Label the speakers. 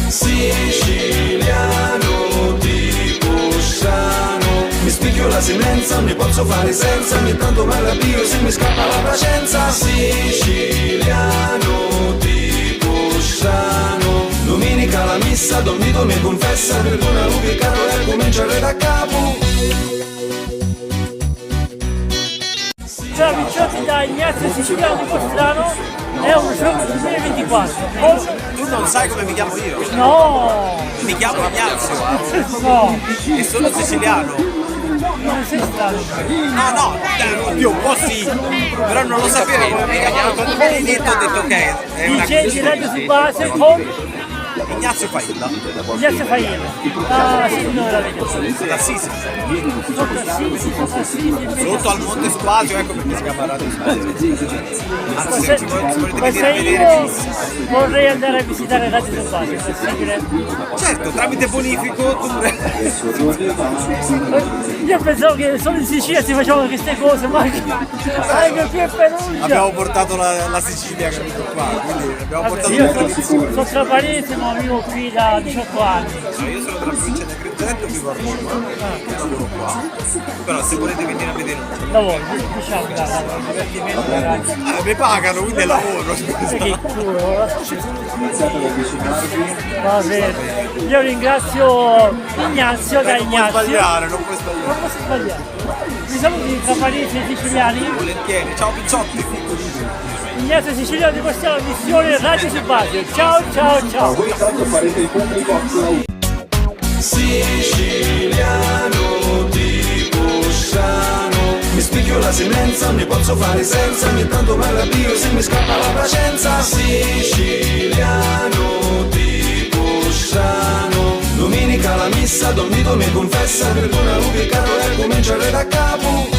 Speaker 1: Siciliano di Cusciano, mi spicchio la semenza, non ne posso fare senza, ogni tanto mi arrabbio se mi scappa la pazienza. Siciliano di Cusciano, domenica la messa, Don Vito mi confessa, perdona l'ubicato e cominciare da capo.
Speaker 2: Ciao Picciotti da Ignazio Siciliano di Postrano, è un giorno 2024.
Speaker 3: Tu non sai come mi chiamo io?
Speaker 2: No!
Speaker 3: Mi chiamo Ignazio
Speaker 2: No!
Speaker 3: e sono siciliano.
Speaker 2: Non sei strano.
Speaker 3: No, oddio, un po' sì, però non lo sapevo come mi chiamavo. Quando me l'hai detto ho detto ok, è una
Speaker 2: DJ di Radio su base con
Speaker 3: Ignazio Failla.
Speaker 2: Ignazio Failla. Ah, sì, dove la vedo?
Speaker 3: Da Sisi.
Speaker 2: Sotto
Speaker 3: Sotto al Monte Spasio, ecco perché si chiama Radio Spasio. Anzi, se volete
Speaker 2: ma
Speaker 3: venire a
Speaker 2: se
Speaker 3: vedere
Speaker 2: io vorrei andare a visitare Radio su base, è possibile?
Speaker 3: certo, tramite bonifico tu
Speaker 2: Io pensavo che solo in Sicilia si facevano queste cose, ma anche qui è Perugia.
Speaker 3: abbiamo portato la Sicilia capito qua, quindi abbiamo portato
Speaker 2: Io
Speaker 3: le
Speaker 2: sono trapanese ma vivo qui da 18 anni.
Speaker 3: Io sono della provincia di Agrigento e vivo a Roma, lavoro qua. Però se volete venire a vedere
Speaker 2: Lavoro, diciamo, divertimento.
Speaker 3: mi pagano, quindi è lavoro.
Speaker 2: Che culo. Va bene. Io ringrazio Ignazio da
Speaker 3: Non puoi
Speaker 2: Ignazio.
Speaker 3: sbagliare, non puoi sbagliare.
Speaker 2: Non posso sbagliare. Mi saluti i trapanesi e siciliani.
Speaker 3: Volentieri, ciao Picciotti.
Speaker 2: Ignazio Siciliano di questa missione Radio su base. Ciao ciao ciao.
Speaker 1: Siciliano di Cusciano, mi spicchio la semenza, non ne posso fare senza, ogni tanto mi arrabbio se mi scappa la pazienza. Siciliano di Cusciano, domenica la messa, Don Vito mi confessa, perdona l'ubicato e cominciare da capo.